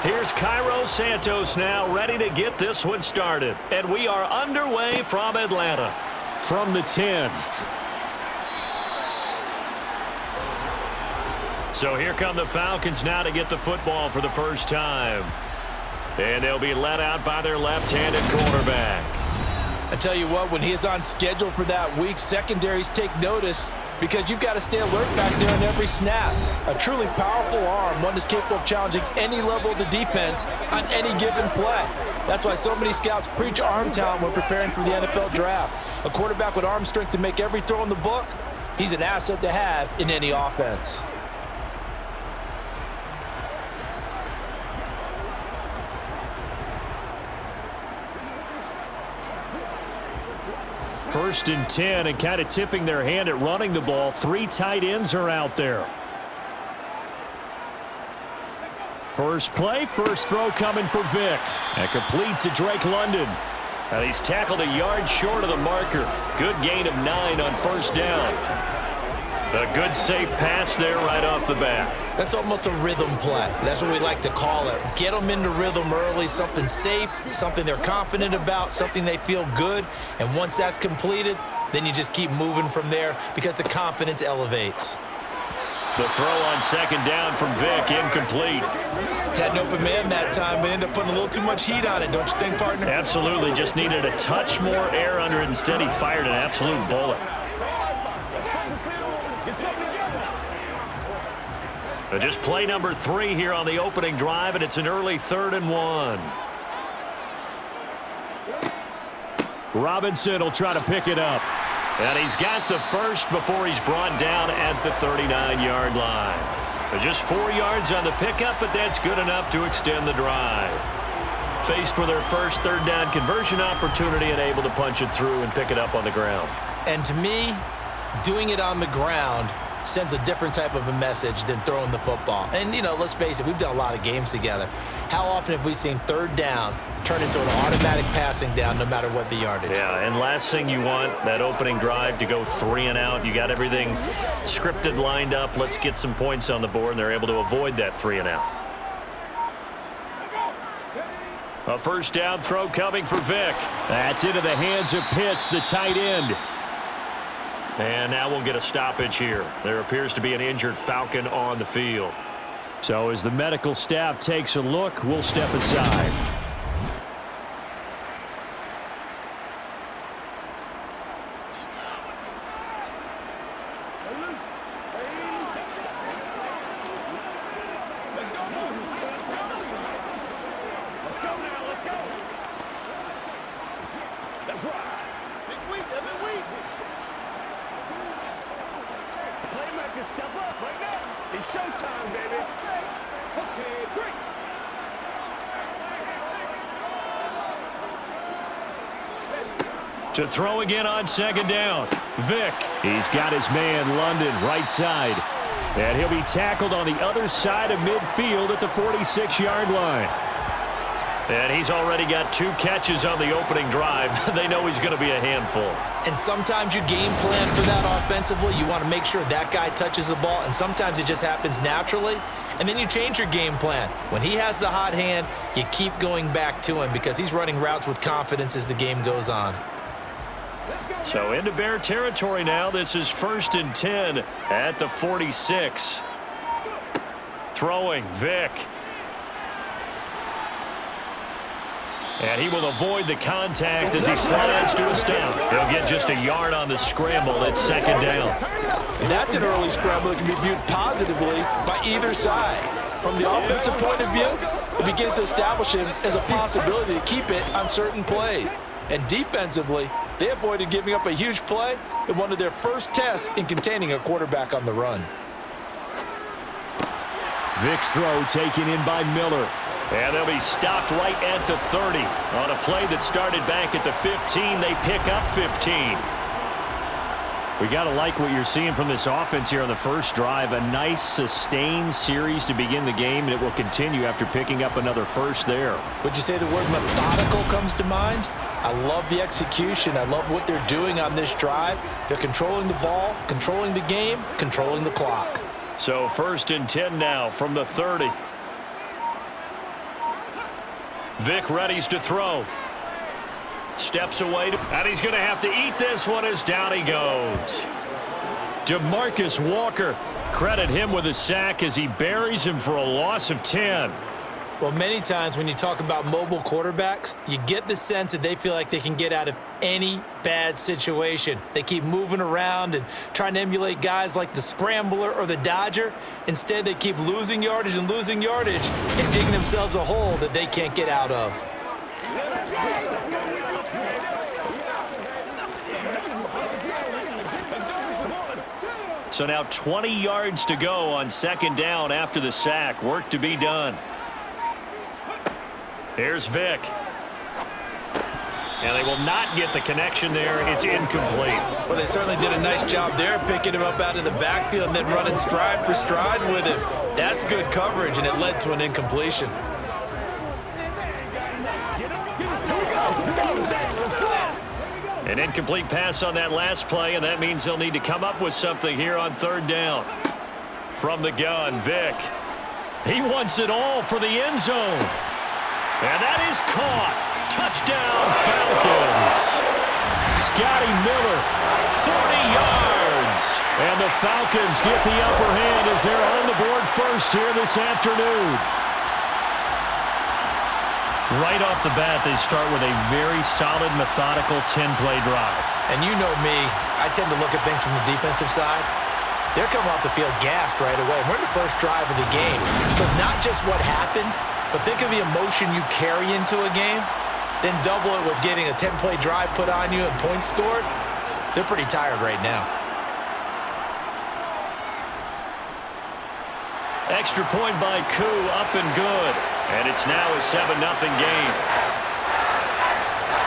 Here's Cairo Santos now ready to get this one started. And we are underway from Atlanta. From the 10. So here come the Falcons now to get the football for the first time. And they'll be led out by their left-handed quarterback. I tell you what, when he is on schedule for that week, secondaries take notice because you've got to stay alert back there on every snap. A truly powerful arm, one that's capable of challenging any level of the defense on any given play. That's why so many scouts preach arm talent when preparing for the NFL draft. A quarterback with arm strength to make every throw in the book, he's an asset to have in any offense. First and 10, and kind of tipping their hand at running the ball. 3 tight ends are out there. First play, first throw coming for Vick. And complete to Drake London. And he's tackled a yard short of the marker. Good gain of 9 on first down. A good safe pass there right off the bat. That's almost a rhythm play. That's what we like to call it. Get them into rhythm early, something safe, something they're confident about, something they feel good. And once that's completed, then you just keep moving from there because the confidence elevates. The throw on second down from Vick, incomplete. Had an open man that time, but ended up putting a little too much heat on it, don't you think, partner? Absolutely. Just needed a touch more air under it. Instead, he fired an absolute bullet. Just play number 3 here on the opening drive, and it's an early 3rd and 1. Robinson will try to pick it up. And he's got the first before he's brought down at the 39-yard line. Just 4 yards on the pickup, but that's good enough to extend the drive. Faced with their first 3rd down conversion opportunity and able to punch it through and pick it up on the ground. And to me, doing it on the ground sends a different type of a message than throwing the football. And, you know, let's face it, we've done a lot of games together. How often have we seen 3rd down turn into an automatic passing down no matter what the yardage? Yeah, and last thing you want, that opening drive to go 3 and out. You got everything scripted, lined up. Let's get some points on the board, and they're able to avoid that 3 and out. A first down throw coming for Vick. That's into the hands of Pitts, the tight end. And now we'll get a stoppage here. There appears to be an injured Falcon on the field. So as the medical staff takes a look, we'll step aside. Step up right now. It's showtime, baby. Okay, great. To throw again on second down. Vick. He's got his man, London, right side. And he'll be tackled on the other side of midfield at the 46-yard line. And he's already got 2 catches on the opening drive. They know he's going to be a handful. And sometimes you game plan for that offensively. You want to make sure that guy touches the ball, and sometimes it just happens naturally. And then you change your game plan. When he has the hot hand, you keep going back to him because he's running routes with confidence as the game goes on. So into Bear territory now. This is 1st and 10 at the 46. Throwing, Vick. And he will avoid the contact as he slides to a stop. He'll get just a yard on the scramble at second down. And that's an early scramble that can be viewed positively by either side. From the offensive point of view, it begins to establish him as a possibility to keep it on certain plays. And defensively, they avoided giving up a huge play in one of their first tests in containing a quarterback on the run. Vick's throw taken in by Miller. And they'll be stopped right at the 30. On a play that started back at the 15, they pick up 15. We got to like what you're seeing from this offense here on the first drive. A nice, sustained series to begin the game, and it will continue after picking up another first there. Would you say the word methodical comes to mind? I love the execution. I love what they're doing on this drive. They're controlling the ball, controlling the game, controlling the clock. So 1st and 10 now from the 30. Vick readies to throw. Steps away, and he's going to have to eat this one as down he goes. DeMarcus Walker, credit him with a sack as he buries him for a loss of 10. Well, many times when you talk about mobile quarterbacks, you get the sense that they feel like they can get out of any bad situation. They keep moving around and trying to emulate guys like the Scrambler or the Dodger. Instead, they keep losing yardage and digging themselves a hole that they can't get out of. So now 20 yards to go on second down after the sack. Work to be done. Here's Vick. And they will not get the connection there. It's incomplete. Well, they certainly did a nice job there, picking him up out of the backfield and then running stride for stride with him. That's good coverage, and it led to an incompletion. An incomplete pass on that last play, and that means they'll need to come up with something here on third down. From the gun, Vick. He wants it all for the end zone. And that is caught. Touchdown, Falcons. Scotty Miller, 40 yards. And the Falcons get the upper hand as they're on the board first here this afternoon. Right off the bat, they start with a very solid, methodical 10-play drive. And you know me, I tend to look at things from the defensive side. They're coming off the field gassed right away. We're in the first drive of the game. So it's not just what happened, but think of the emotion you carry into a game, then double it with getting a 10-play drive put on you and points scored. They're pretty tired right now. Extra point by Koo, up and good. And it's now a 7-0 game.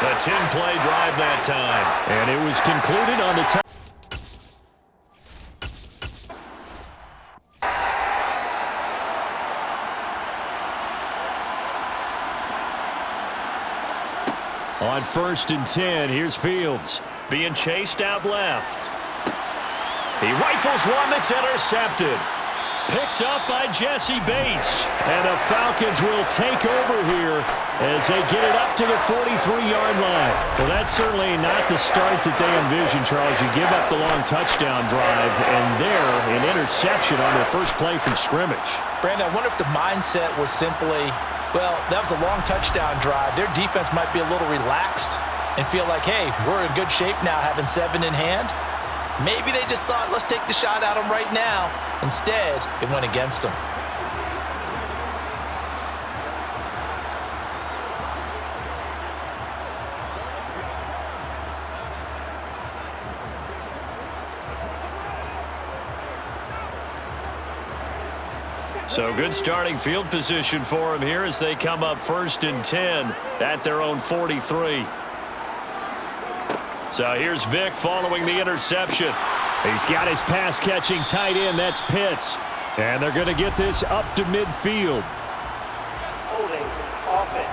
A 10-play drive that time. And it was concluded on the top. On 1st and 10, here's Fields. Being chased out left. He rifles one that's intercepted. Picked up by Jesse Bates. And the Falcons will take over here as they get it up to the 43-yard line. Well, that's certainly not the start that they envisioned, Charles. You give up the long touchdown drive, and there, an interception on their first play from scrimmage. Brandon, I wonder if the mindset was simply, well, that was a long touchdown drive. Their defense might be a little relaxed and feel like, hey, we're in good shape now having 7 in hand. Maybe they just thought, let's take the shot at them right now. Instead, it went against them. So good starting field position for them here as they come up 1st and 10 at their own 43. So here's Vick following the interception. He's got his pass-catching tight end. That's Pitts. And they're going to get this up to midfield. Holding offense.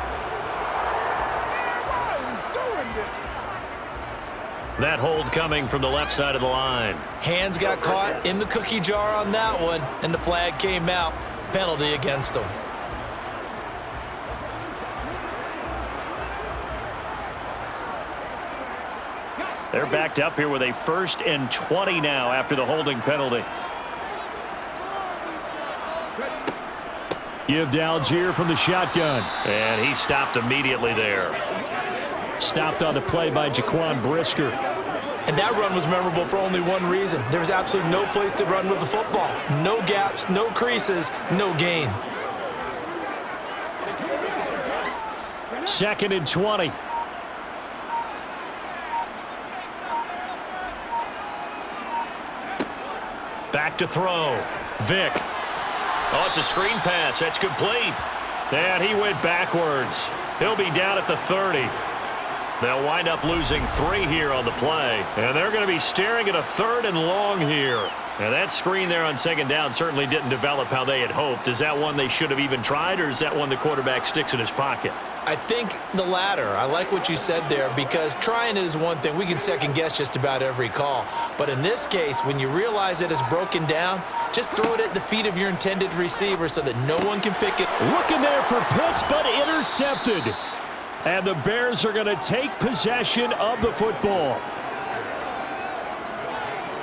That hold coming from the left side of the line. Hands got caught in the cookie jar on that one, and the flag came out. Penalty against them. They're backed up here with a 1st and 20 now after the holding penalty. Give to Algier from the shotgun. And he stopped immediately there. Stopped on the play by Jaquan Brisker. And that run was memorable for only one reason. There was absolutely no place to run with the football. No gaps, no creases, no gain. 2nd and 20. Back to throw. Vick. Oh, it's a screen pass. That's complete. And he went backwards. He'll be down at the 30. They'll wind up losing 3 here on the play. And they're going to be staring at a 3rd and long here. Now, that screen there on 2nd down certainly didn't develop how they had hoped. Is that one they should have even tried, or is that one the quarterback sticks in his pocket? I think the latter. I like what you said there because trying it is one thing. We can second guess just about every call. But in this case, when you realize it is broken down, just throw it at the feet of your intended receiver so that no one can pick it. Looking there for Pitts, but intercepted. And the Bears are going to take possession of the football.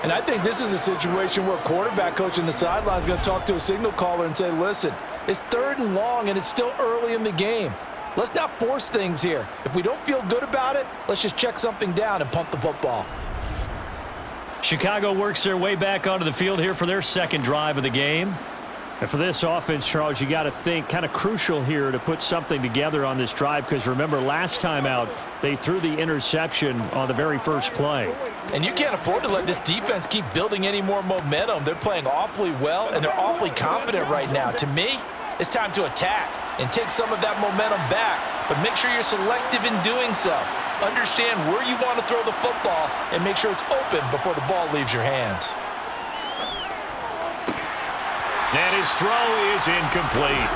And I think this is a situation where a quarterback coach on the sideline is going to talk to a signal caller and say, listen, it's 3rd and long and it's still early in the game. Let's not force things here. If we don't feel good about it, let's just check something down and punt the football. Chicago works their way back onto the field here for their second drive of the game. And for this offense, Charles, you got to think kind of crucial here to put something together on this drive because remember last time out they threw the interception on the very first play. And you can't afford to let this defense keep building any more momentum. They're playing awfully well and they're awfully confident right now. To me, it's time to attack and take some of that momentum back, but make sure you're selective in doing so. Understand where you want to throw the football and make sure it's open before the ball leaves your hands. And his throw is incomplete.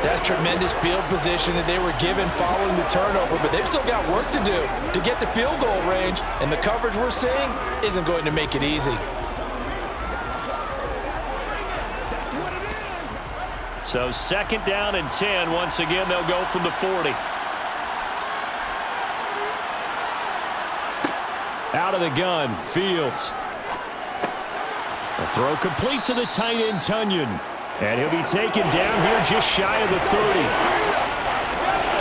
That's tremendous field position that they were given following the turnover, but they've still got work to do to get the field goal range, and the coverage we're seeing isn't going to make it easy. So 2nd down and 10. Once again, they'll go from the 40. Out of the gun, Fields. The throw complete to the tight end, Tunyon. And he'll be taken down here just shy of the 30.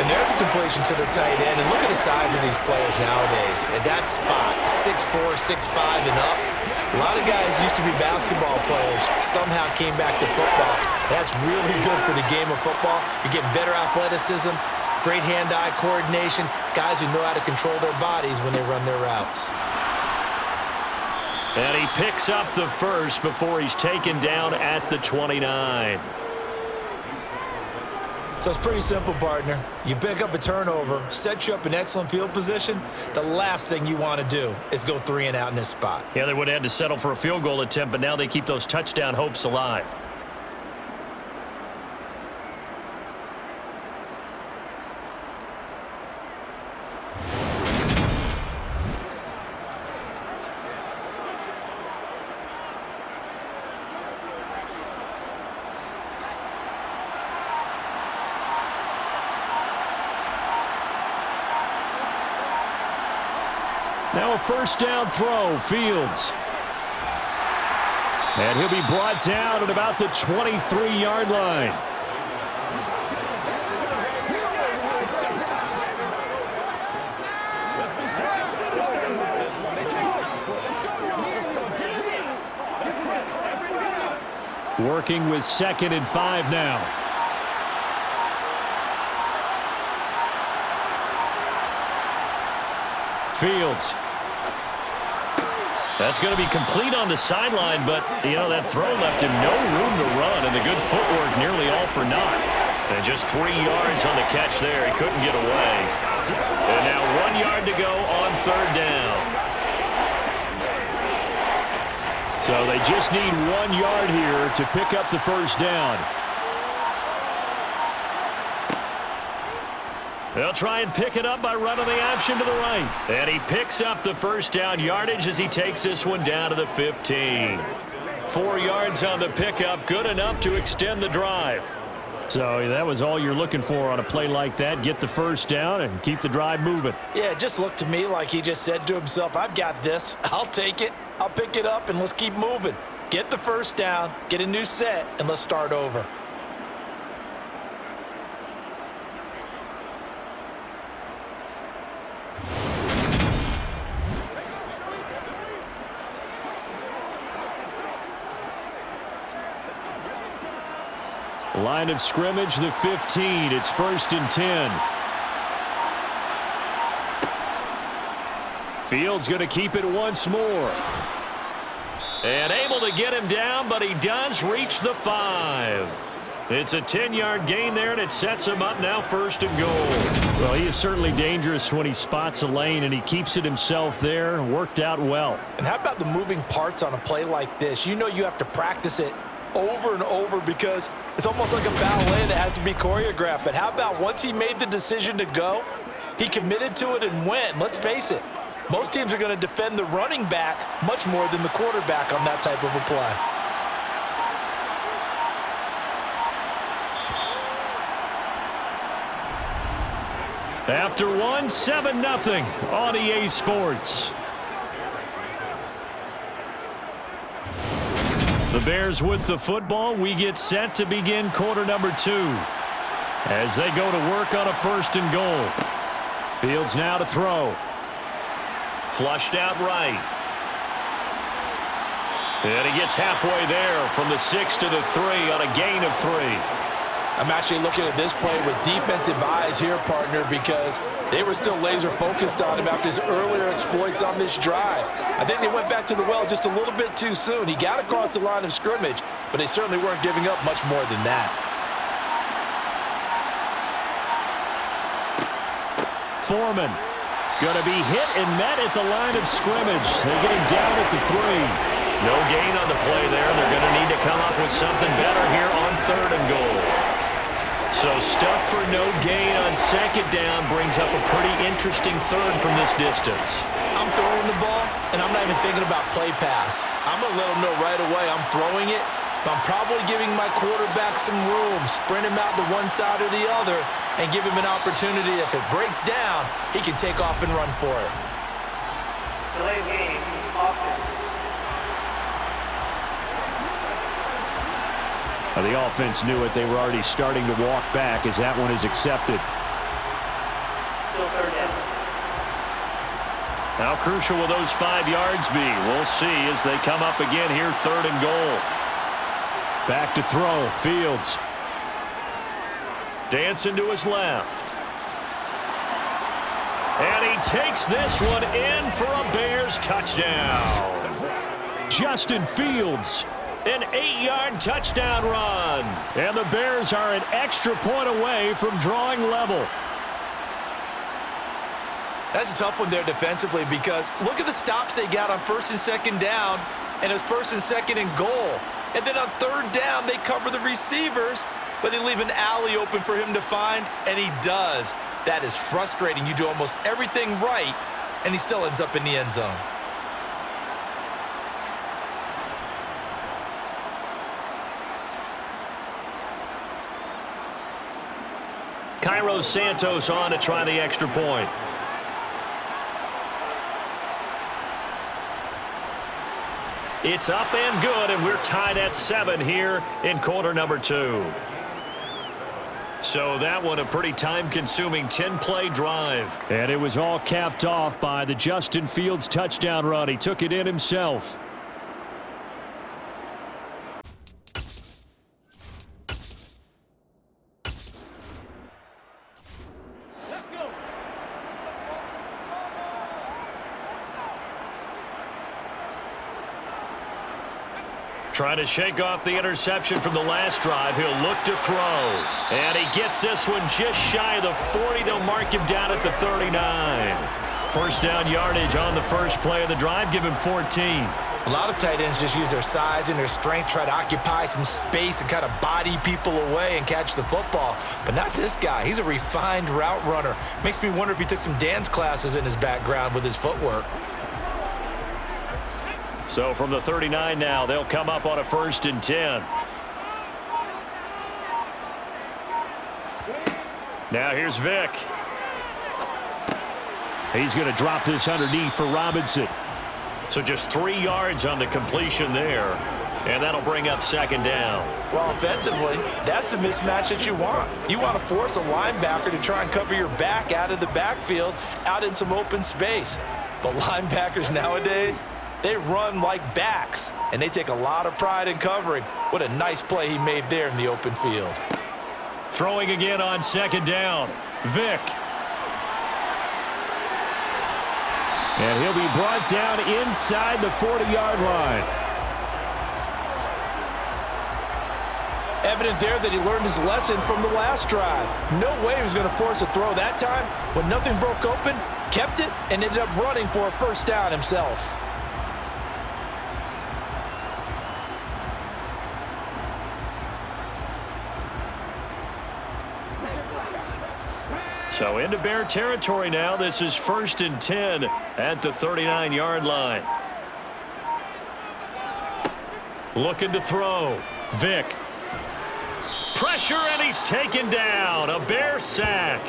And there's a completion to the tight end. And look at the size of these players nowadays. At that spot, 6'4", 6'5", and up. A lot of guys used to be basketball players, somehow came back to football. That's really good for the game of football. You're getting better athleticism, great hand-eye coordination, guys who know how to control their bodies when they run their routes. And he picks up the first before he's taken down at the 29. So it's pretty simple, partner. You pick up a turnover, set you up in excellent field position. The last thing you want to do is go 3 and out in this spot. Yeah, they would have had to settle for a field goal attempt, but now they keep those touchdown hopes alive. Now a 1st down throw, Fields. And he'll be brought down at about the 23-yard line. Working with 2nd and 5 now. Fields. That's going to be complete on the sideline, but, you know, that throw left him no room to run, and the good footwork nearly all for naught. And just 3 yards on the catch there. He couldn't get away. And now 1 yard to go on 3rd down. So they just need 1 yard here to pick up the 1st down. They'll try and pick it up by running the option to the right. And he picks up the 1st down yardage as he takes this one down to the 15. 4 yards on the pickup, good enough to extend the drive. So that was all you're looking for on a play like that. Get the 1st down and keep the drive moving. Yeah, it just looked to me like he just said to himself, I've got this. I'll take it. I'll pick it up, and let's keep moving. Get the 1st down, get a new set, and let's start over. Line of scrimmage, the 15. It's 1st and 10. Fields going to keep it once more. And able to get him down, but he does reach the 5. It's a 10-yard gain there, and it sets him up now 1st and goal. Well, he is certainly dangerous when he spots a lane, and he keeps it himself there. Worked out well. And how about the moving parts on a play like this? You know you have to practice it over and over because it's almost like a ballet that has to be choreographed. But how about once he made the decision to go, he committed to it and went. Let's face it, most teams are going to defend the running back much more than the quarterback on that type of a play. After one, 7-0 on EA Sports. The Bears with the football. We get set to begin quarter number 2 as they go to work on a 1st and goal. Fields now to throw. Flushed out right. And he gets halfway there from the 6 to the 3 on a gain of 3. I'm actually looking at this play with defensive eyes here, partner, because they were still laser focused on him after his earlier exploits on this drive. I think they went back to the well just a little bit too soon. He got across the line of scrimmage, but they certainly weren't giving up much more than that. Foreman going to be hit and met at the line of scrimmage. They get him down at the 3. No gain on the play there. They're going to need to come up with something better here on 3rd and goal. So stuff for no gain on 2nd down brings up a pretty interesting 3rd from this distance. I'm throwing the ball, and I'm not even thinking about play pass. I'm going to let him know right away I'm throwing it, but I'm probably giving my quarterback some room, sprint him out to one side or the other, and give him an opportunity. If it breaks down, he can take off and run for it. Delay game, offense. The offense knew it. They were already starting to walk back as that one is accepted. Still 3rd down. How crucial will those 5 yards be? We'll see as they come up again here, 3rd and goal. Back to throw. Fields. Dancing to his left. And he takes this one in for a Bears touchdown. Justin Fields. An 8-yard touchdown run. And the Bears are an extra point away from drawing level. That's a tough one there defensively because look at the stops they got on 1st and 2nd down, and it's 1st and 2nd and goal. And then on 3rd down, they cover the receivers, but they leave an alley open for him to find, and he does. That is frustrating. You do almost everything right, and he still ends up in the end zone. Cairo Santos on to try the extra point. It's up and good, and we're tied at 7 here in quarter number 2. So that one a pretty time-consuming 10-play drive. And it was all capped off by the Justin Fields touchdown run. He took it in himself. Trying to shake off the interception from the last drive. He'll look to throw. And he gets this one just shy of the 40. They'll mark him down at the 39. 1st down yardage on the first play of the drive. Give him 14. A lot of tight ends just use their size and their strength, try to occupy some space and kind of body people away and catch the football. But not this guy. He's a refined route runner. Makes me wonder if he took some dance classes in his background with his footwork. So from the 39 now, they'll come up on a 1st and 10. Now here's Vick. He's going to drop this underneath for Robinson. So just 3 yards on the completion there. And that'll bring up 2nd down. Well, offensively, that's the mismatch that you want. You want to force a linebacker to try and cover your back out of the backfield, out in some open space. But linebackers nowadays, they run like backs, and they take a lot of pride in covering. What a nice play he made there in the open field. Throwing again on 2nd down. Vick. And he'll be brought down inside the 40-yard line. Evident there that he learned his lesson from the last drive. No way he was going to force a throw that time. When nothing broke open, kept it, and ended up running for a 1st down himself. So into Bear territory now. This is 1st and 10 at the 39-yard line. Looking to throw. Vick. Pressure, and he's taken down. A Bear sack.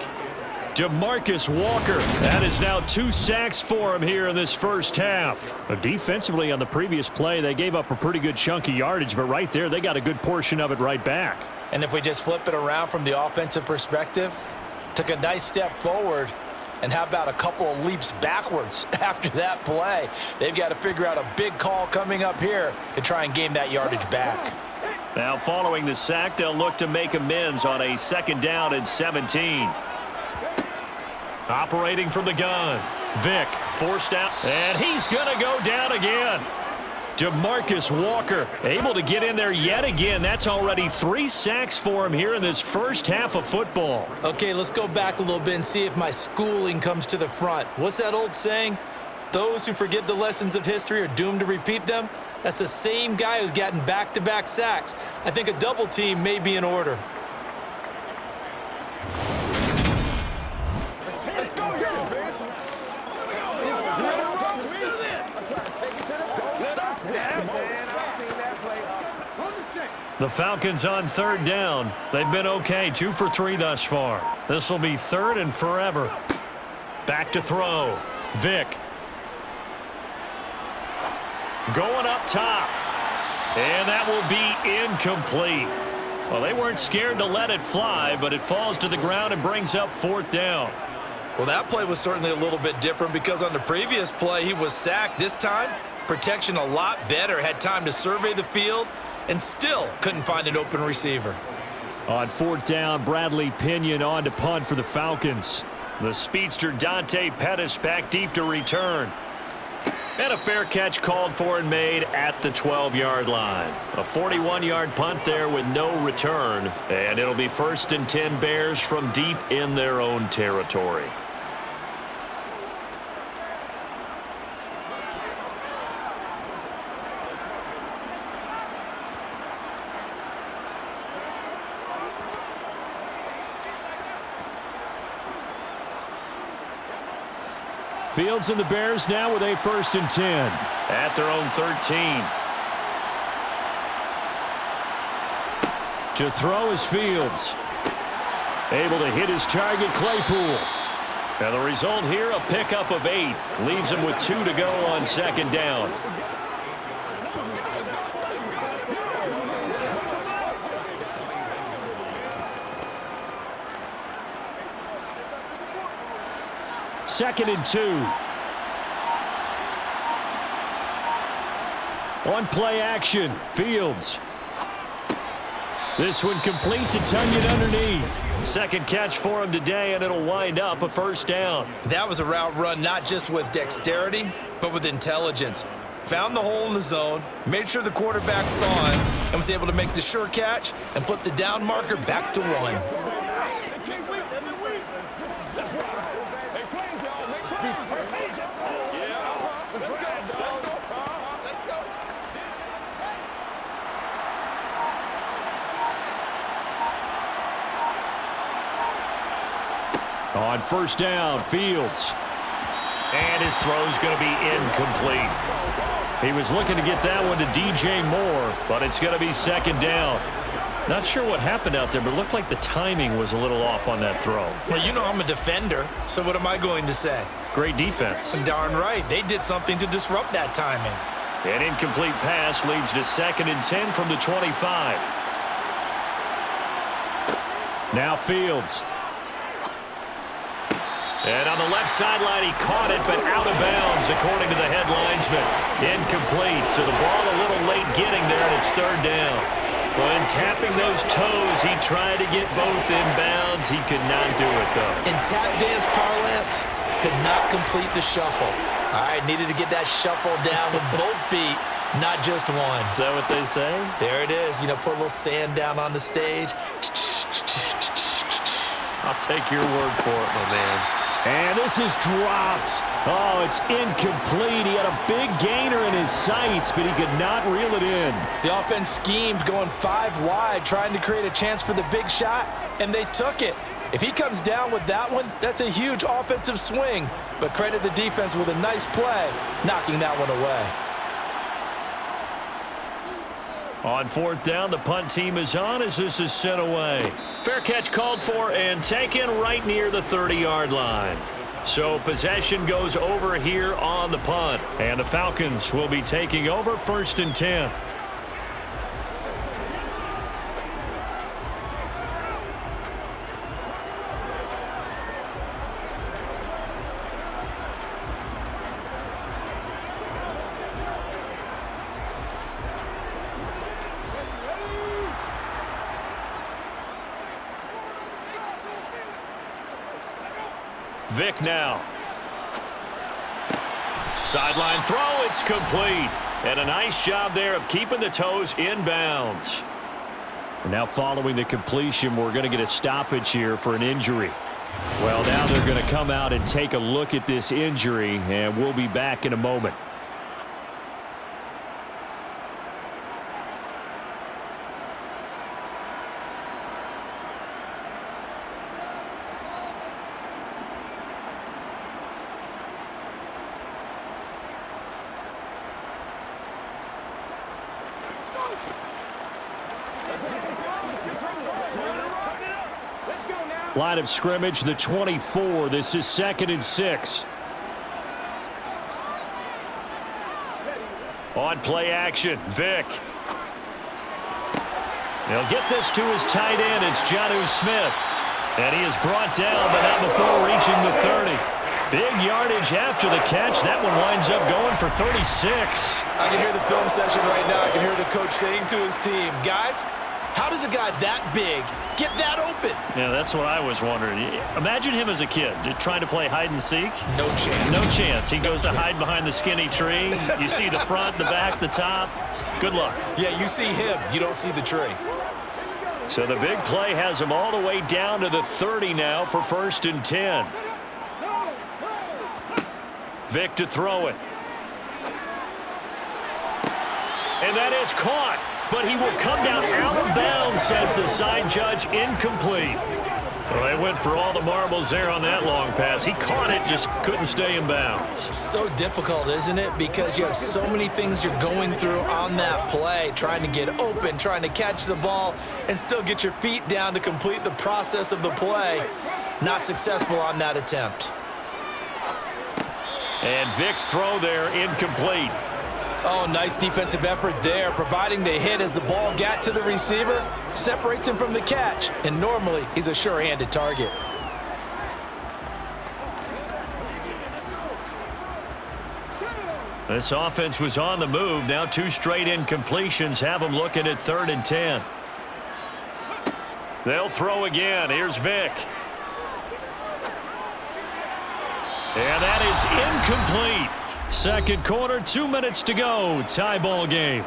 DeMarcus Walker. That is now 2 sacks for him here in this first half. Defensively on the previous play, they gave up a pretty good chunk of yardage, but right there, they got a good portion of it right back. And if we just flip it around from the offensive perspective, took a nice step forward, and how about a couple of leaps backwards after that play? They've got to figure out a big call coming up here to try and gain that yardage back. Now following the sack, they'll look to make amends on a 2nd down and 17. Operating from the gun. Vick forced out, and he's going to go down again. DeMarcus Walker able to get in there yet again. That's already 3 sacks for him here in this first half of football. Okay, let's go back a little bit and see if my schooling comes to the front. What's that old saying? Those who forget the lessons of history are doomed to repeat them. That's the same guy who's gotten back-to-back sacks. I think a double team may be in order. The Falcons on 3rd down. They've been okay, 2 for 3 thus far. This will be 3rd and forever. Back to throw. Vick. Going up top. And that will be incomplete. Well, they weren't scared to let it fly, but it falls to the ground and brings up 4th down. Well, that play was certainly a little bit different because on the previous play, he was sacked. This time, protection a lot better. Had time to survey the field and still couldn't find an open receiver. On 4th down, Bradley Pinion on to punt for the Falcons. The speedster Dante Pettis back deep to return. And a fair catch called for and made at the 12-yard line. A 41-yard punt there with no return. And it'll be 1st and 10 Bears from deep in their own territory. Fields and the Bears now with a 1st and 10 at their own 13. To throw is Fields. Able to hit his target, Claypool. And the result here, a pickup of 8. Leaves him with 2 to go on 2nd down. Second and 2. On play action, Fields. This one complete to Tunyon underneath. Second catch for him today, and it'll wind up a 1st down. That was a route run not just with dexterity, but with intelligence. Found the hole in the zone, made sure the quarterback saw him, and was able to make the sure catch and flip the down marker back to 1. On 1st down, Fields. And his throw's going to be incomplete. He was looking to get that one to DJ Moore, but it's going to be 2nd down. Not sure what happened out there, but it looked like the timing was a little off on that throw. Well, you know I'm a defender, so what am I going to say? Great defense. Darn right. They did something to disrupt that timing. An incomplete pass leads to 2nd and 10 from the 25. Now Fields. And on the left sideline, he caught it, but out of bounds, according to the head linesman. Incomplete, so the ball a little late getting there, and it's 3rd down. But in tapping those toes, he tried to get both in bounds. He could not do it, though. In tap dance parlance, could not complete the shuffle. All right, needed to get that shuffle down with both feet, not just one. Is that what they say? There it is. You know, put a little sand down on the stage. I'll take your word for it, my man. And this is dropped. Oh, it's incomplete. He had a big gainer in his sights, but he could not reel it in. The offense schemed going 5 wide, trying to create a chance for the big shot, and they took it. If he comes down with that one, that's a huge offensive swing. But credit the defense with a nice play, knocking that one away. On fourth down, the punt team is on as this is sent away. Fair catch called for and taken right near the 30-yard line. So possession goes over here on the punt. And the Falcons will be taking over 1st and 10. Vick now. Sideline throw, it's complete. And a nice job there of keeping the toes in bounds. And now following the completion, we're going to get a stoppage here for an injury. Well, now they're going to come out and take a look at this injury, and we'll be back in a moment. Line of scrimmage, the 24. This is 2nd and 6. On play action, Vick. He'll get this to his tight end. It's Jonnu Smith. And he is brought down, but not before reaching the 30. Big yardage after the catch. That one winds up going for 36. I can hear the film session right now. I can hear the coach saying to his team, guys, how does a guy that big get that open? Yeah, that's what I was wondering. Imagine him as a kid, just trying to play hide and seek. No chance. No chance. He goes to hide behind the skinny tree. You see the front, the back, the top. Good luck. Yeah, you see him. You don't see the tree. So the big play has him all the way down to the 30 now for 1st and 10. Vick to throw it. And that is caught. But he will come down out of bounds, says the side judge. Incomplete. Well, they went for all the marbles there on that long pass. He caught it, just couldn't stay in bounds. So difficult, isn't it? Because you have so many things you're going through on that play, trying to get open, trying to catch the ball, and still get your feet down to complete the process of the play. Not successful on that attempt. And Vick's throw there, incomplete. Oh, nice defensive effort there, providing the hit as the ball got to the receiver, separates him from the catch, and normally he's a sure-handed target. This offense was on the move. Now 2 straight incompletions have them looking at 3rd and 10. They'll throw again. Here's Vick. And that is incomplete. Second quarter, 2 minutes to go. Tie ball game.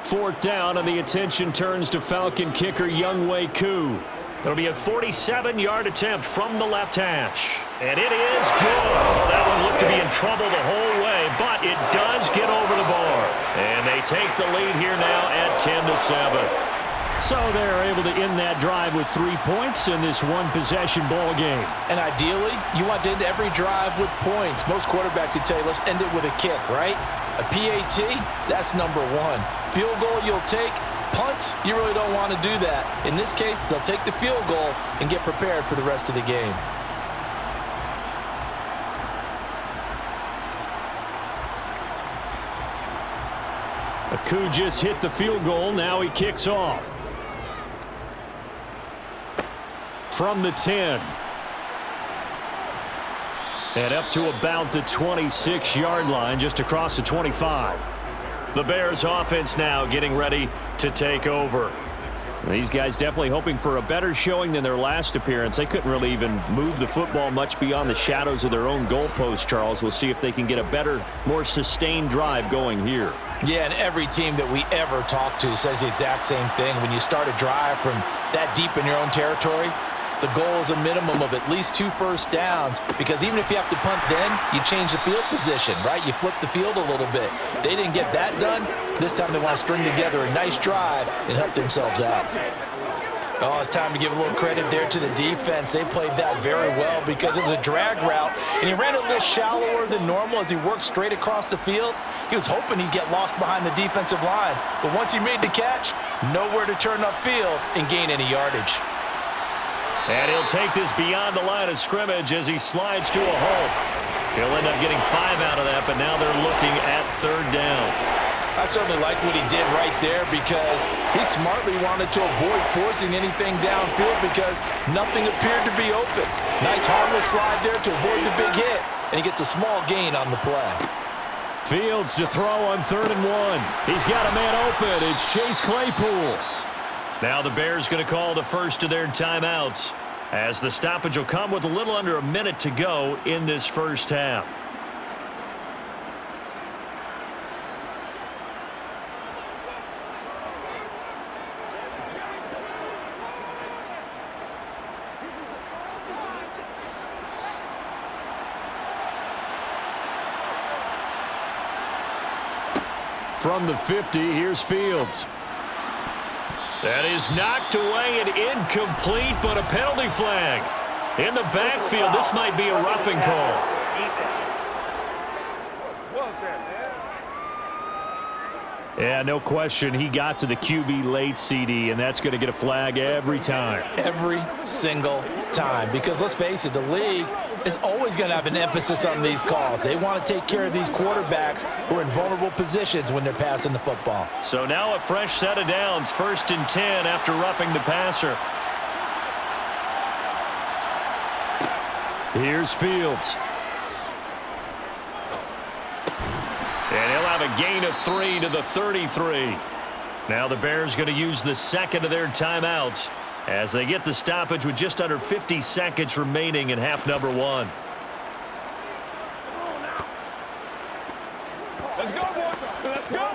4th down, and the attention turns to Falcon kicker Younghoe Koo. It'll be a 47-yard attempt from the left hash. And it is good. Oh, that one looked to be in trouble the whole way, but it does get over the bar. And they take the lead here now at 10-7. So they're able to end that drive with 3 points in this one-possession ball game. And ideally, you want to end every drive with points. Most quarterbacks would tell you, let's end it with a kick, right? A PAT, that's number 1. Field goal you'll take. Punts, you really don't want to do that. In this case, they'll take the field goal and get prepared for the rest of the game. Koo just hit the field goal. Now he kicks off. From the 10. And up to about the 26-yard line, just across the 25. The Bears offense now getting ready to take over. These guys definitely hoping for a better showing than their last appearance. They couldn't really even move the football much beyond the shadows of their own goalpost, Charles. We'll see if they can get a better, more sustained drive going here. Yeah, and every team that we ever talk to says the exact same thing. When you start a drive from that deep in your own territory, the goal is a minimum of at least 2 first downs, because even if you have to punt then, you change the field position, right? You flip the field a little bit. They didn't get that done. This time they want to string together a nice drive and help themselves out. Oh, it's time to give a little credit there to the defense. They played that very well because it was a drag route, and he ran a little shallower than normal as he worked straight across the field. He was hoping he'd get lost behind the defensive line, but once he made the catch, nowhere to turn upfield and gain any yardage. And he'll take this beyond the line of scrimmage as he slides to a hole. He'll end up getting 5 out of that, but now they're looking at 3rd down. I certainly like what he did right there because he smartly wanted to avoid forcing anything downfield because nothing appeared to be open. Nice harmless slide there to avoid the big hit, and he gets a small gain on the play. Fields to throw on 3rd and 1. He's got a man open. It's Chase Claypool. Now the Bears going to call the first of their timeouts as the stoppage will come with a little under a minute to go in this first half. From the 50, here's Fields. That is knocked away and incomplete, but a penalty flag. In the backfield, this might be a roughing call. What was that, man? Yeah, no question. He got to the QB late, CD, and that's going to get a flag every time. Every single time. Because let's face it, the league is always going to have an emphasis on these calls. They want to take care of these quarterbacks who are in vulnerable positions when they're passing the football. So now a fresh set of downs, 1st and 10 after roughing the passer. Here's Fields. And he'll have a gain of 3 to the 33. Now the Bears going to use the second of their timeouts as they get the stoppage with just under 50 seconds remaining in half number 1. Let's go, boys. Let's go.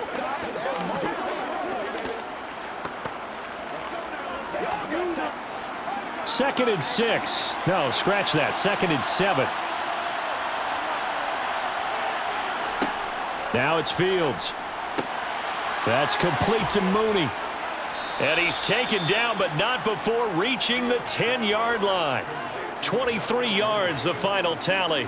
2nd and 6. No, scratch that. 2nd and 7. Now it's Fields. That's complete to Mooney. And he's taken down, but not before reaching the 10-yard line. 23 yards, the final tally.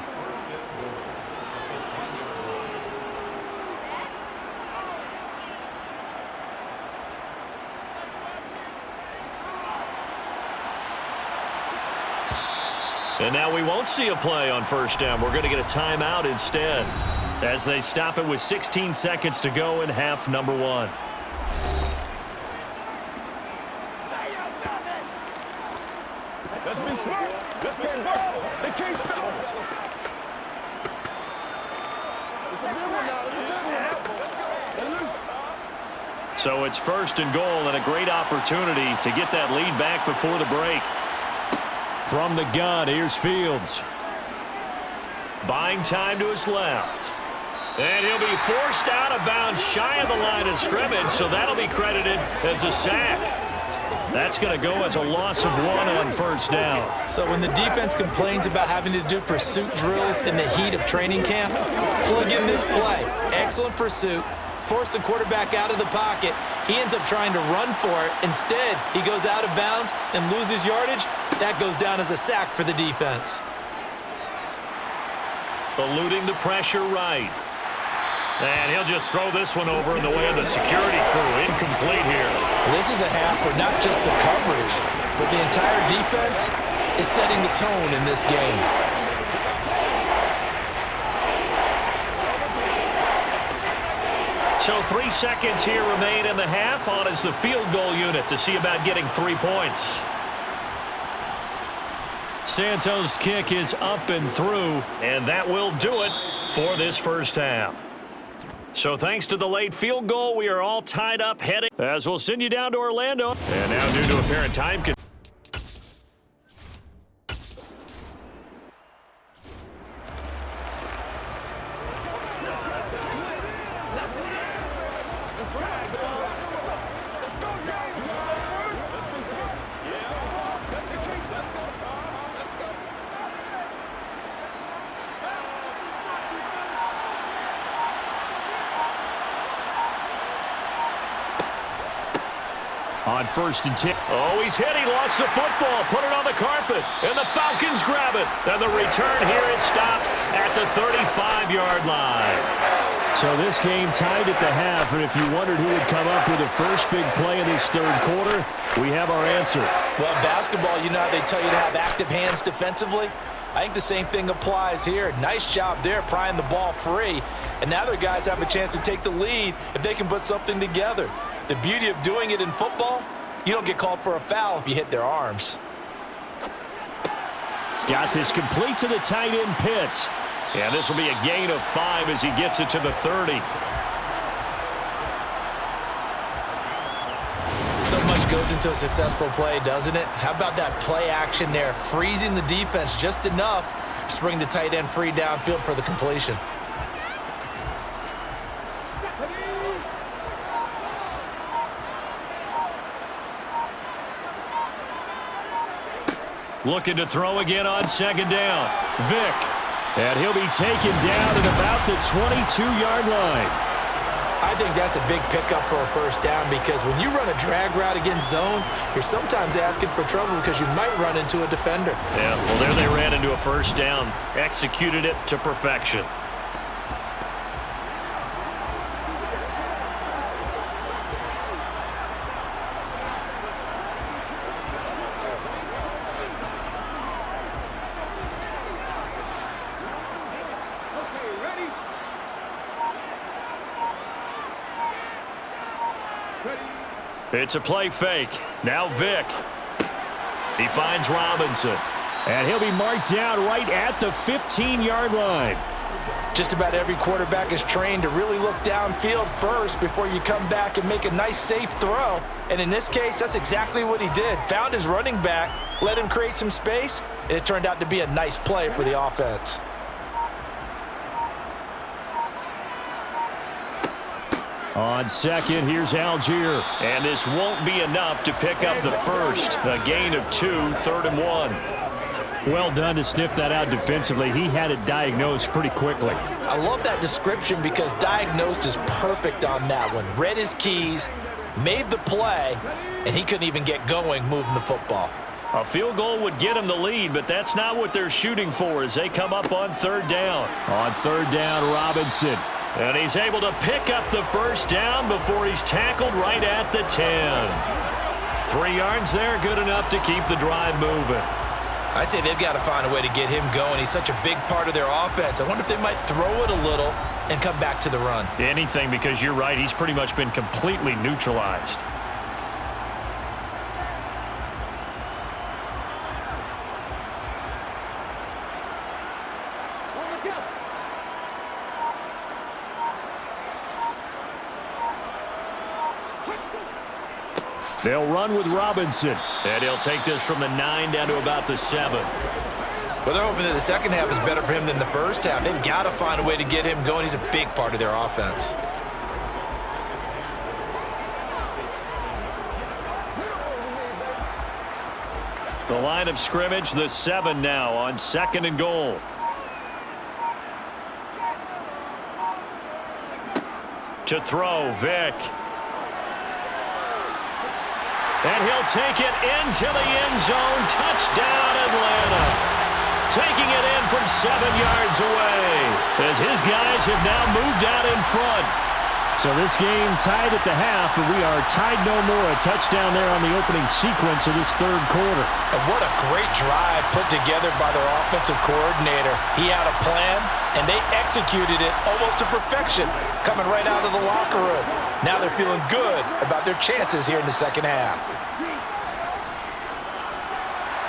And now we won't see a play on 1st down. We're going to get a timeout instead as they stop it with 16 seconds to go in half number 1. Let's be smart. Let's get ball. They can't stop us. It's a big one now. It's a big one. So it's 1st and goal and a great opportunity to get that lead back before the break. From the gun, here's Fields. Buying time to his left. And he'll be forced out of bounds shy of the line of scrimmage, so that'll be credited as a sack. That's going to go as a loss of 1 on 1st down. So when the defense complains about having to do pursuit drills in the heat of training camp, plug in this play. Excellent pursuit. Force the quarterback out of the pocket. He ends up trying to run for it. Instead, he goes out of bounds and loses yardage. That goes down as a sack for the defense. Eluding the pressure right. And he'll just throw this one over in the way of the security crew. Incomplete here. This is a half where not just the coverage, but the entire defense is setting the tone in this game. So 3 seconds here remain in the half. On is the field goal unit to see about getting 3 points. Santos' kick is up and through, and that will do it for this first half. So thanks to the late field goal, we are all tied up heading as we'll send you down to Orlando. And now due to apparent time constraints. On 1st and 10. Oh, he's hit. He lost the football. Put it on the carpet. And the Falcons grab it. And the return here is stopped at the 35-yard line. So this game tied at the half, and if you wondered who would come up with the first big play in this third quarter, we have our answer. Well, basketball, you know how they tell you to have active hands defensively? I think the same thing applies here. Nice job there prying the ball free. And now their guys have a chance to take the lead if they can put something together. The beauty of doing it in football, you don't get called for a foul if you hit their arms. Got this complete to the tight end Pitts. And this will be a gain of 5 as he gets it to the 30. So much goes into a successful play, doesn't it? How about that play action there, freezing the defense just enough to bring the tight end free downfield for the completion. Looking to throw again on 2nd down. Vick. And he'll be taken down at about the 22-yard line. I think that's a big pickup for a first down because when you run a drag route against zone, you're sometimes asking for trouble because you might run into a defender. Yeah, well, there they ran into a first down. Executed it to perfection. It's a play fake. Now Vick. He finds Robinson. And he'll be marked down right at the 15-yard line. Just about every quarterback is trained to really look downfield first before you come back and make a nice, safe throw. And in this case, that's exactly what he did. Found his running back, let him create some space, and it turned out to be a nice play for the offense. On 2nd, here's Algier. And this won't be enough to pick up the first. A gain of 2, 3rd and 1. Well done to sniff that out defensively. He had it diagnosed pretty quickly. I love that description because diagnosed is perfect on that one. Read his keys, made the play, and he couldn't even get going moving the football. A field goal would get him the lead, but that's not what they're shooting for as they come up on 3rd down. On 3rd down, Robinson. And he's able to pick up the first down before he's tackled right at the 10. 3 yards there, good enough to keep the drive moving. I'd say they've got to find a way to get him going. He's such a big part of their offense. I wonder if they might throw it a little and come back to the run. Anything, because you're right, he's pretty much been completely neutralized. They'll run with Robinson, and he'll take this from the 9 down to about the 7. Well, they're hoping that the second half is better for him than the first half. They've got to find a way to get him going. He's a big part of their offense. The line of scrimmage, the 7 now on 2nd and goal. To throw, Vick. And he'll take it into the end zone. Touchdown, Atlanta. Taking it in from 7 yards away as his guys have now moved out in front. So this game tied at the half, but we are tied no more. A touchdown there on the opening sequence of this third quarter. And what a great drive put together by their offensive coordinator. He had a plan, and they executed it almost to perfection, coming right out of the locker room. Now they're feeling good about their chances here in the second half.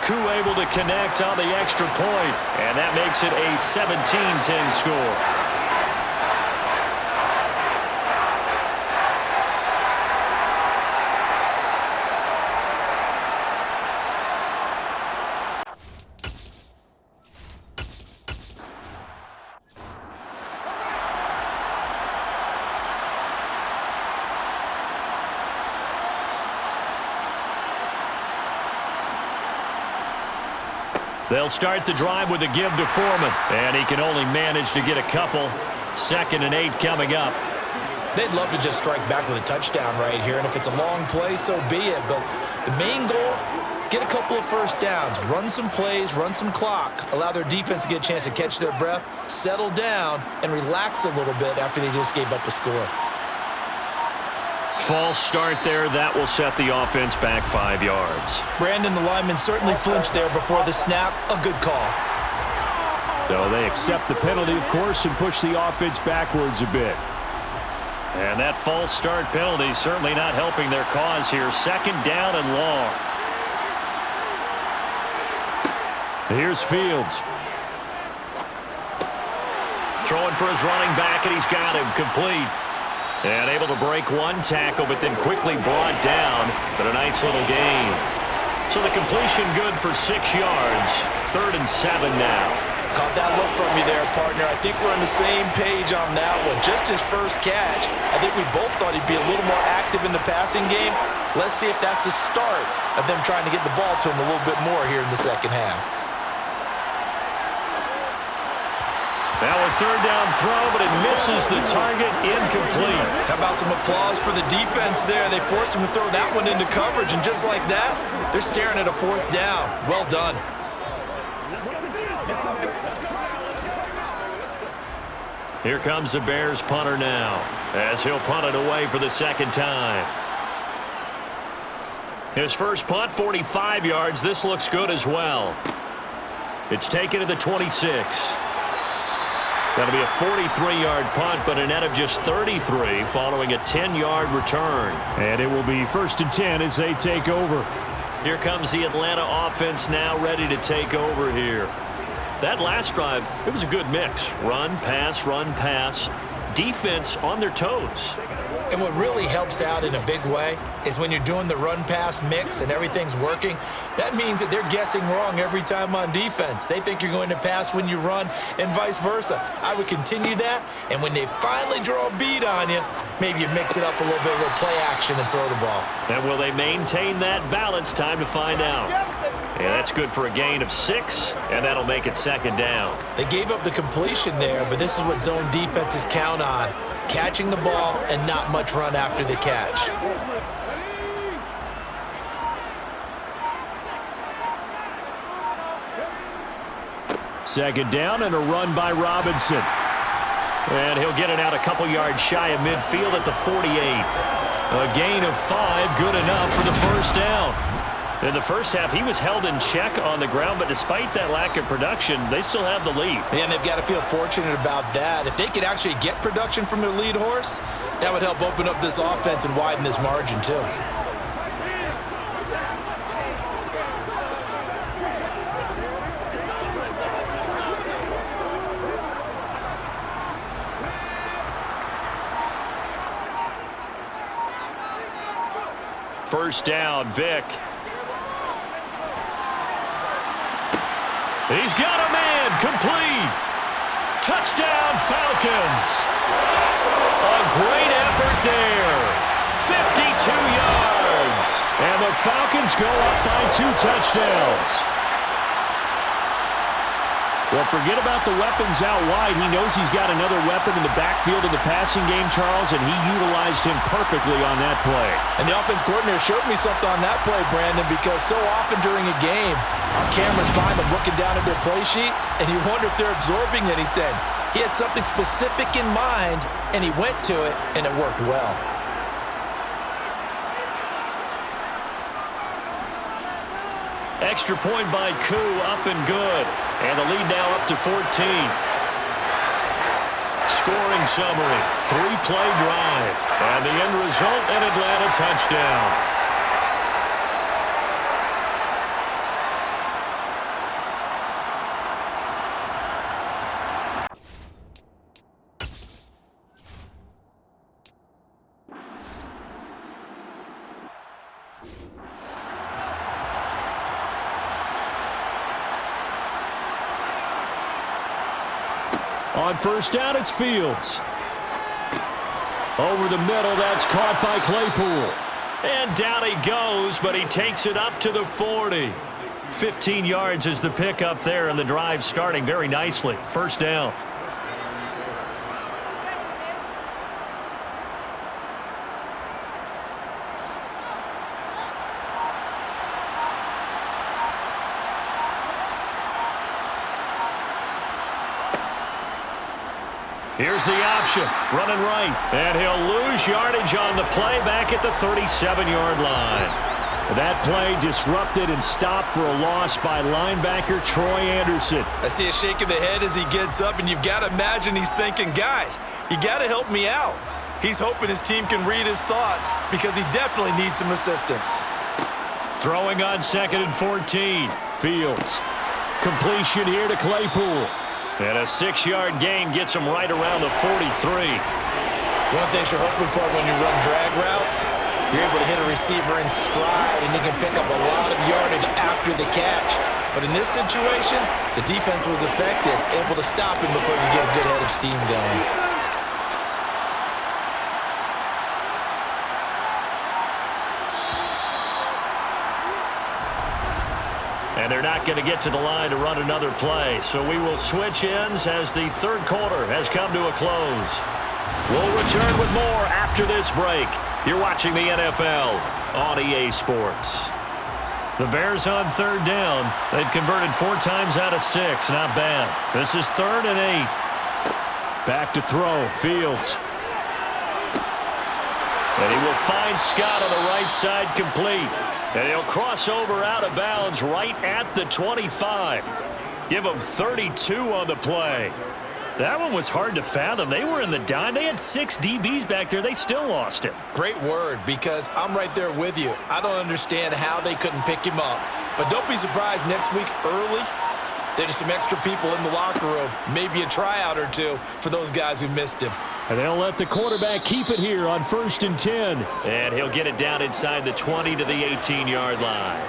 Koo able to connect on the extra point, and that makes it a 17-10 score. They'll start the drive with a give to Foreman, and he can only manage to get a couple. 2nd and 8 coming up. They'd love to just strike back with a touchdown right here, and if it's a long play, so be it. But the main goal, get a couple of first downs, run some plays, run some clock, allow their defense to get a chance to catch their breath, settle down, and relax a little bit after they just gave up a score. False start there. That will set the offense back 5 yards. Brandon, the lineman certainly flinched there before the snap. A good call. So they accept the penalty, of course, and push the offense backwards a bit. And that false start penalty certainly not helping their cause here. 2nd down and long. Here's Fields. Throwing for his running back, and he's got him complete. And able to break one tackle, but then quickly brought down. But a nice little gain. So the completion good for 6 yards. 3rd and 7 now. Caught that look from you there, partner. I think we're on the same page on that one. Just his first catch. I think we both thought he'd be a little more active in the passing game. Let's see if that's the start of them trying to get the ball to him a little bit more here in the second half. Now a 3rd down throw, but it misses the target. Incomplete. How about some applause for the defense there? They forced him to throw that one into coverage, and just like that, they're staring at a 4th down. Well done. Here comes the Bears punter now, as he'll punt it away for the 2nd time. His first punt, 45 yards. This looks good as well. It's taken to the 26. That'll be a 43-yard punt, but a net of just 33 following a 10-yard return. And it will be 1st and 10 as they take over. Here comes the Atlanta offense now ready to take over here. That last drive, it was a good mix. Run, pass, defense on their toes. And what really helps out in a big way is when you're doing the run-pass mix and everything's working, that means that they're guessing wrong every time on defense. They think you're going to pass when you run and vice versa. I would continue that, and when they finally draw a beat on you, maybe you mix it up a little bit, a little play action and throw the ball. And will they maintain that balance? Time to find out. Yeah, that's good for a gain of 6, and that'll make it 2nd down. They gave up the completion there, but this is what zone defenses count on. Catching the ball and not much run after the catch. Second down and a run by Robinson. And he'll get it out a couple yards shy of midfield at the 48. A gain of 5, good enough for the 1st down. In the first half, he was held in check on the ground, but despite that lack of production, they still have the lead. And they've got to feel fortunate about that. If they could actually get production from their lead horse, that would help open up this offense and widen this margin too. First down, Vick. He's got a man, complete. Touchdown, Falcons. A great effort there. 52 yards. And the Falcons go up by 2 touchdowns. Well, forget about the weapons out wide. He knows he's got another weapon in the backfield in the passing game, Charles, and he utilized him perfectly on that play. And the offense coordinator showed me something on that play, Brandon, because so often during a game, our cameras find them looking down at their play sheets, and you wonder if they're absorbing anything. He had something specific in mind, and he went to it, and it worked well. Extra point by Koo, up and good. And the lead now up to 14. Scoring summary, 3-play drive. And the end result, an Atlanta touchdown. On first down, it's Fields. Over the middle, that's caught by Claypool. And down he goes, but he takes it up to the 40. 15 yards is the pickup there, and the drive starting very nicely. First down. Here's the option, running right, and he'll lose yardage on the play back at the 37-yard line. That play disrupted and stopped for a loss by linebacker Troy Anderson. I see a shake of the head as he gets up, and you've got to imagine he's thinking, guys, you got to help me out. He's hoping his team can read his thoughts because he definitely needs some assistance. Throwing on 2nd and 14. Fields. Completion here to Claypool. And a 6-yard gain gets him right around the 43. One thing you're hoping for when you run drag routes, you're able to hit a receiver in stride, and he can pick up a lot of yardage after the catch. But in this situation, the defense was effective, able to stop him before you get a good head of steam going. And they're not going to get to the line to run another play. So we will switch ends as the third quarter has come to a close. We'll return with more after this break. You're watching the NFL on EA Sports. The Bears on 3rd down. They've converted 4 times out of 6. Not bad. This is 3rd and 8. Back to throw. Fields. And he will find Scott on the right side, complete. And he'll cross over out of bounds right at the 25. Give him 32 on the play. That one was hard to fathom. They were in the dime. They had 6 DBs back there. They still lost him. Great word, because I'm right there with you. I don't understand how they couldn't pick him up. But don't be surprised next week early, there's some extra people in the locker room. Maybe a tryout or two for those guys who missed him. And they'll let the quarterback keep it here on 1st and 10. And he'll get it down inside the 20 to the 18-yard line.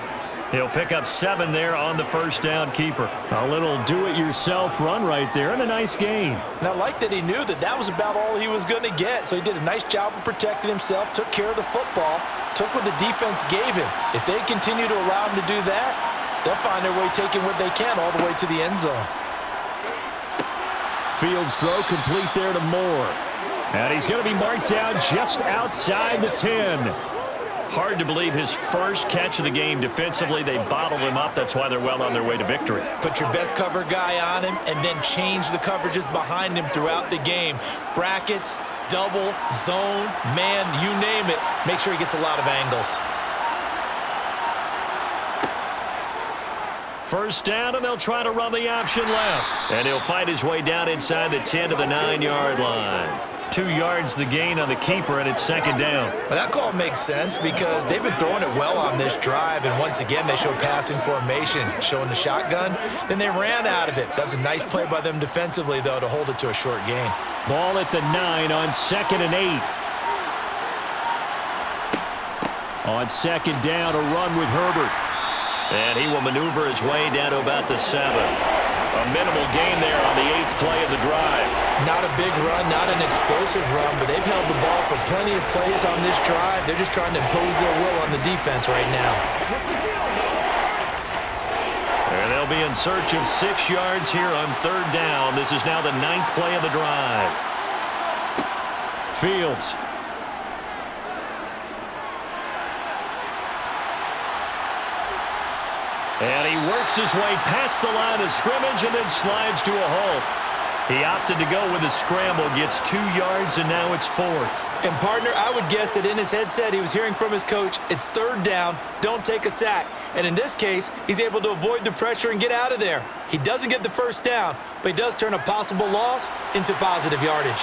He'll pick up 7 there on the first down keeper. A little do-it-yourself run right there and a nice gain. And I like that he knew that that was about all he was going to get. So he did a nice job of protecting himself, took care of the football, took what the defense gave him. If they continue to allow him to do that, they'll find their way taking what they can all the way to the end zone. Fields throw complete there to Moore. And he's going to be marked down just outside the 10. Hard to believe his first catch of the game defensively. They bottled him up. That's why they're well on their way to victory. Put your best cover guy on him and then change the coverages behind him throughout the game. Brackets, double, zone, man, you name it. Make sure he gets a lot of angles. First down, and they'll try to run the option left. And he'll find his way down inside the 10 to the 9-yard line. 2 yards the gain on the keeper, and it's 2nd down. Well, that call makes sense because they've been throwing it well on this drive, and once again they show passing formation, showing the shotgun. Then they ran out of it. That was a nice play by them defensively, though, to hold it to a short gain. Ball at the 9 on 2nd and 8. On 2nd down, a run with Herbert. And he will maneuver his way down to about the 7. A minimal gain there on the 8th play of the drive. Not a big run, not an explosive run, but they've held the ball for plenty of plays on this drive. They're just trying to impose their will on the defense right now. And they'll be in search of 6 yards here on 3rd down. This is now the 9th play of the drive. Fields. And he works his way past the line of scrimmage and then slides to a halt. He opted to go with a scramble, gets 2 yards, and now it's 4th. And, partner, I would guess that in his headset he was hearing from his coach, it's 3rd down, don't take a sack. And in this case, he's able to avoid the pressure and get out of there. He doesn't get the first down, but he does turn a possible loss into positive yardage.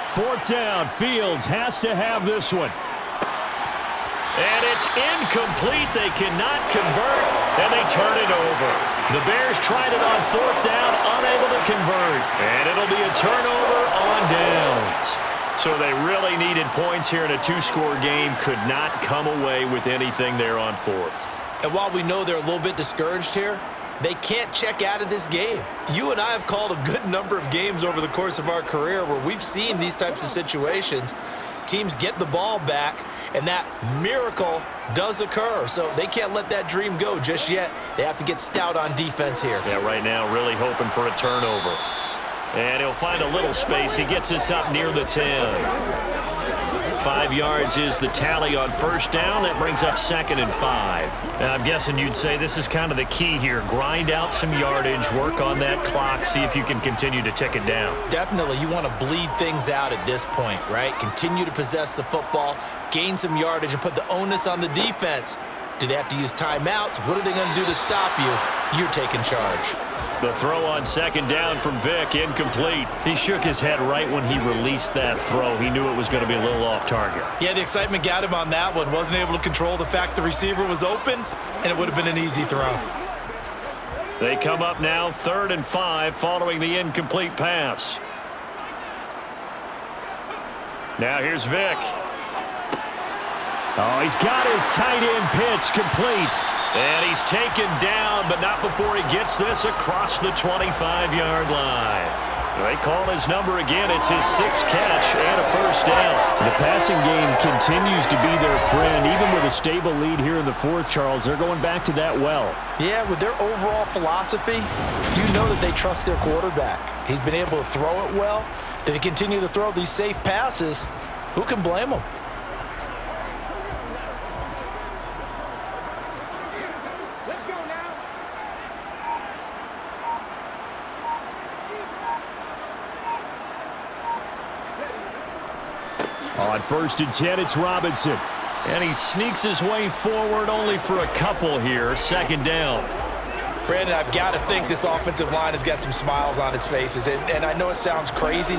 4th down, Fields has to have this one. And it's incomplete. They cannot convert, and they turn it over. The Bears tried it on 4th down, unable to convert. And it'll be a turnover on downs. So they really needed points here in a 2-score game. Could not come away with anything there on 4th. And while we know they're a little bit discouraged here, they can't check out of this game. You and I have called a good number of games over the course of our career where we've seen these types of situations. Teams get the ball back, and that miracle does occur. So they can't let that dream go just yet. They have to get stout on defense here. Yeah, right now really hoping for a turnover. And he'll find a little space. He gets us up near the 10. 5 yards is the tally on first down. That brings up 2nd and 5. Now, I'm guessing you'd say this is kind of the key here. Grind out some yardage, work on that clock, see if you can continue to tick it down. Definitely. You want to bleed things out at this point, right? Continue to possess the football, gain some yardage, and put the onus on the defense. Do they have to use timeouts? What are they going to do to stop you? You're taking charge. The throw on 2nd down from Vick, incomplete. He shook his head right when he released that throw. He knew it was going to be a little off target. Yeah, the excitement got him on that one. Wasn't able to control the fact the receiver was open, and it would have been an easy throw. They come up now 3rd and 5 following the incomplete pass. Now here's Vick. Oh, he's got his tight end pitch complete. And he's taken down, but not before he gets this across the 25-yard line. They call his number again. It's his 6th catch and a first down. The passing game continues to be their friend. Even with a stable lead here in the 4th, Charles, they're going back to that well. Yeah, with their overall philosophy, you know that they trust their quarterback. He's been able to throw it well. They continue to throw these safe passes. Who can blame them? On 1st and 10, it's Robinson. And he sneaks his way forward only for a couple here. 2nd down. Brandon, I've got to think this offensive line has got some smiles on its faces. And I know it sounds crazy,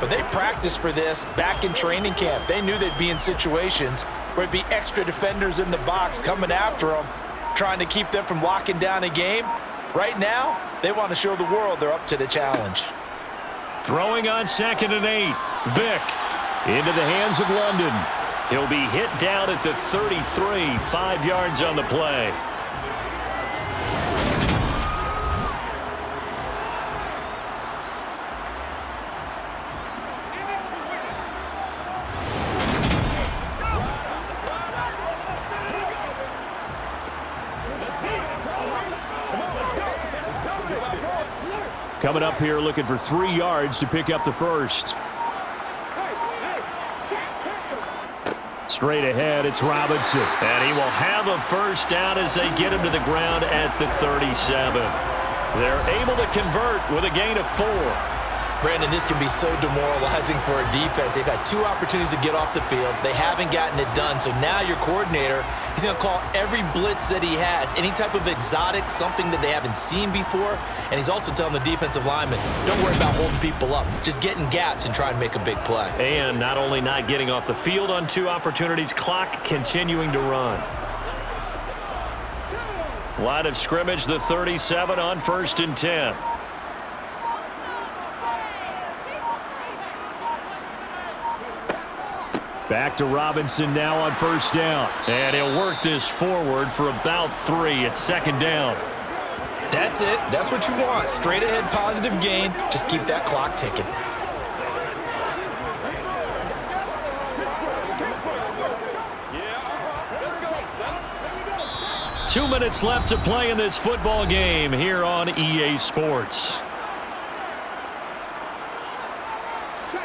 but they practiced for this back in training camp. They knew they'd be in situations where it'd be extra defenders in the box coming after them, trying to keep them from locking down a game. Right now, they want to show the world they're up to the challenge. Throwing on 2nd and 8. Vick. Into the hands of London. He'll be hit down at the 33, 5 yards on the play. Coming up here looking for 3 yards to pick up the first. Straight ahead, it's Robinson. And he will have a first down as they get him to the ground at the 37. They're able to convert with a gain of 4. Brandon, this can be so demoralizing for a defense. They've had 2 opportunities to get off the field. They haven't gotten it done. So now your coordinator, he's going to call every blitz that he has, any type of exotic, something that they haven't seen before. And he's also telling the defensive lineman, don't worry about holding people up. Just get in gaps and try and make a big play. And not only not getting off the field on 2 opportunities, clock continuing to run. Line of scrimmage, the 37 on 1st and 10. Back to Robinson now on 1st down. And he'll work this forward for about 3 at 2nd down. That's it. That's what you want. Straight ahead positive gain. Just keep that clock ticking. Yeah. 2 minutes left to play in this football game here on EA Sports.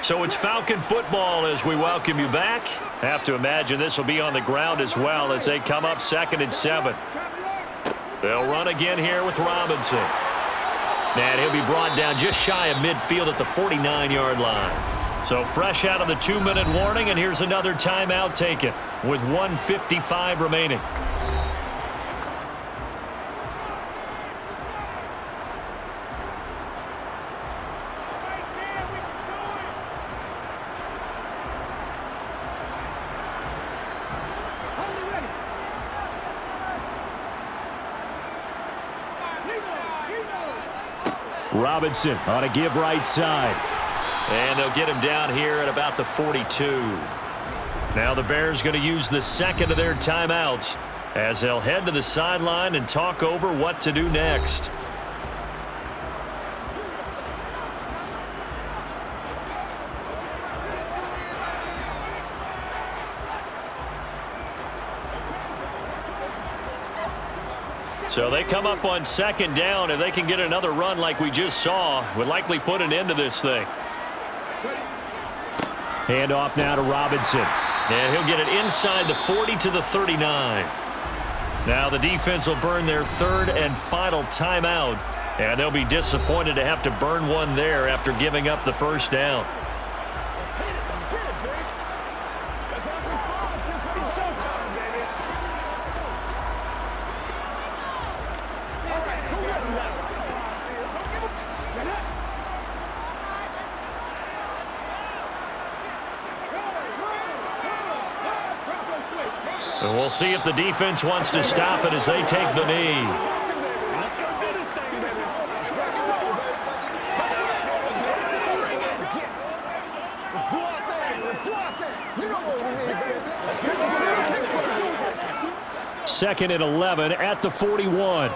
So it's Falcon football as we welcome you back. Have to imagine this will be on the ground as well as they come up 2nd and 7. They'll run again here with Robinson. And he'll be brought down just shy of midfield at the 49-yard line. So fresh out of the 2-minute warning, and here's another timeout taken with 1:55 remaining. Robinson on a give right side. And they'll get him down here at about the 42. Now the Bears going to use the 2nd of their timeouts as they'll head to the sideline and talk over what to do next. So they come up on 2nd down. If they can get another run like we just saw, would likely put an end to this thing. Hand off now to Robinson. And he'll get it inside the 40 to the 39. Now the defense will burn their third and final timeout. And they'll be disappointed to have to burn one there after giving up the first down. It's showtime, baby. All right, who got him now? And we'll see if the defense wants to stop it as they take the knee. Let's go do this thing, baby. Let's do our thing. Let's do our thing. You know what we need, baby. Second and 11 at the 41.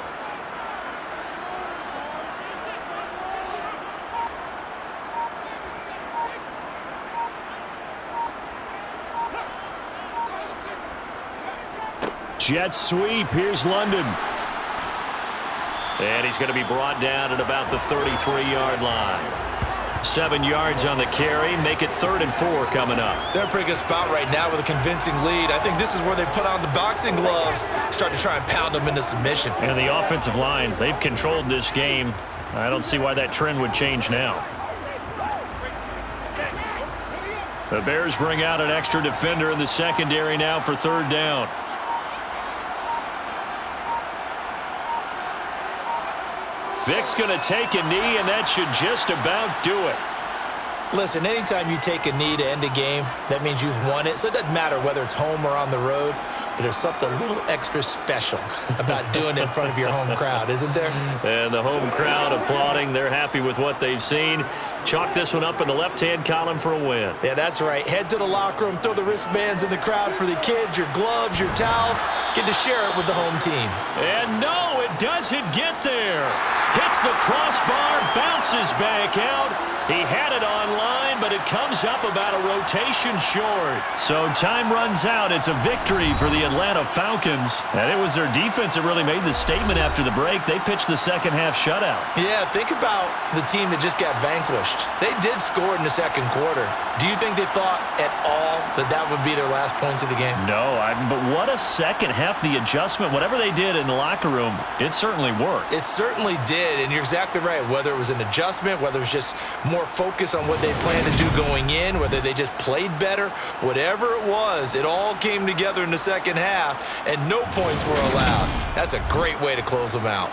Jet sweep. Here's London. And he's going to be brought down at about the 33-yard line. 7 yards on the carry. Make it 3rd and 4 coming up. They're in a pretty good spot right now with a convincing lead. I think this is where they put on the boxing gloves, start to try and pound them into submission. And the offensive line, they've controlled this game. I don't see why that trend would change now. The Bears bring out an extra defender in the secondary now for 3rd down. Vick's going to take a knee, and that should just about do it. Listen, anytime you take a knee to end a game, that means you've won it. So it doesn't matter whether it's home or on the road, but there's something a little extra special about doing it in front of your home crowd, isn't there? And the home crowd applauding. They're happy with what they've seen. Chalk this one up in the left-hand column for a win. Yeah, that's right. Head to the locker room, throw the wristbands in the crowd for the kids, your gloves, your towels. Get to share it with the home team. And no, it doesn't get there. Hits the crossbar, bounces back out. He had it online, but it comes up about a rotation short. So time runs out. It's a victory for the Atlanta Falcons. And it was their defense that really made the statement after the break. They pitched the second half shutout. Yeah, think about the team that just got vanquished. They did score in the second quarter. Do you think they thought at all that that would be their last points of the game? No, but what a second half. The adjustment, whatever they did in the locker room, it certainly worked. It certainly did, and you're exactly right. Whether it was an adjustment, whether it was just more focus on what they planned to do going in, whether they just played better, whatever it was, it all came together in the second half, and no points were allowed. That's a great way to close them out.